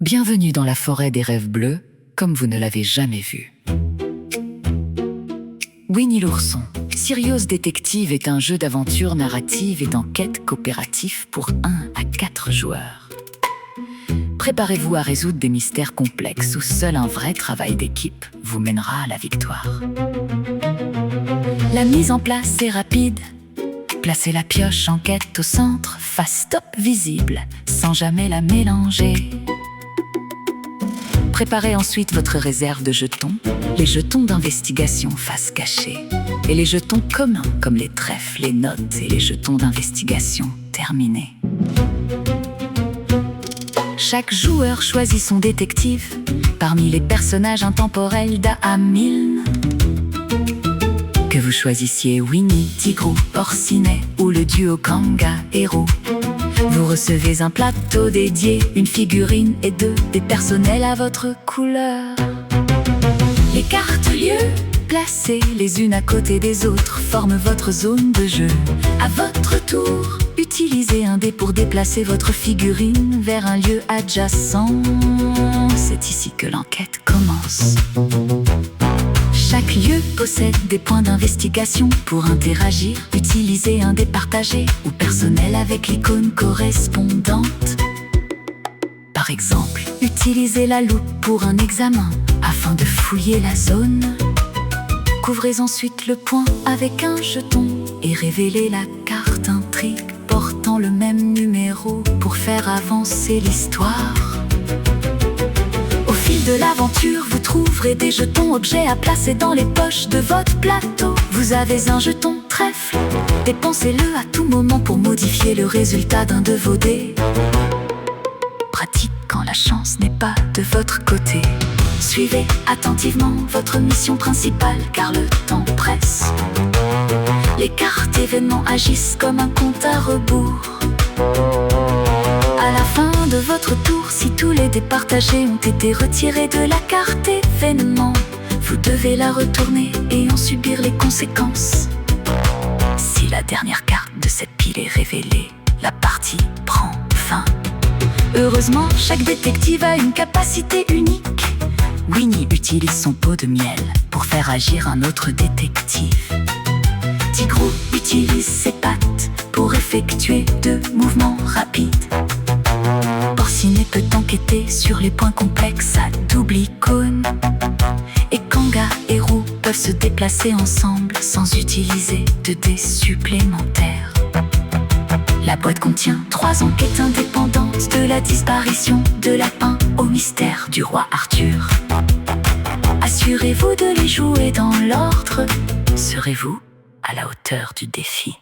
Bienvenue dans la forêt des rêves bleus, comme vous ne l'avez jamais vu. Winnie l'ourson, Sirius Détective est un jeu d'aventure narrative et d'enquête coopératif pour 1 à 4 joueurs. Préparez-vous à résoudre des mystères complexes où seul un vrai travail d'équipe vous mènera à la victoire. La mise en place est rapide. Placez la pioche enquête au centre, face top visible, sans jamais la mélanger. Préparez ensuite votre réserve de jetons, les jetons d'investigation face cachée, et les jetons communs comme les trèfles, les notes et les jetons d'investigation terminés. Chaque joueur choisit son détective parmi les personnages intemporels d'A.A. Milne. Que vous choisissiez Winnie, Tigrou, Porcinet ou le duo Kanga-Héros, vous recevez un plateau dédié, une figurine et 2 dés personnels à votre couleur. Les cartes lieux, placées les unes à côté des autres, forment votre zone de jeu. À votre tour, utilisez un dé pour déplacer votre figurine vers un lieu adjacent. C'est ici que l'enquête commence. Chaque lieu possède des points d'investigation. Pour interagir, utilisez un dé partagé ou personnel avec l'icône correspondante. Par exemple, utilisez la loupe pour un examen afin de fouiller la zone. Couvrez ensuite le point avec un jeton et révélez la carte intrigue portant le même numéro pour faire avancer l'histoire. Au fil de l'aventure, vous trouverez des jetons objets à placer dans les poches de votre plateau. Vous avez un jeton trèfle, dépensez-le à tout moment pour modifier le résultat d'un de vos dés. Pratique quand la chance n'est pas de votre côté. Suivez attentivement votre mission principale car le temps presse. Les cartes événements agissent comme un compte à rebours. À la fin de votre tour, si tous les dés partagés ont été retirés de la carte événement, vous devez la retourner et en subir les conséquences. Si la dernière carte de cette pile est révélée, la partie prend fin. Heureusement, chaque détective a une capacité unique. Winnie utilise son pot de miel pour faire agir un autre détective. Tigrou utilise ses pattes pour effectuer 2 mouvements rapides. Porcinet peut enquêter sur les points complexes à double icône. Et Kanga-Héros peuvent se déplacer ensemble sans utiliser de dés supplémentaires. La boîte contient 3 enquêtes indépendantes, de la disparition de lapin au mystère du roi Arthur. Assurez-vous de les jouer dans l'ordre. Serez-vous à la hauteur du défi?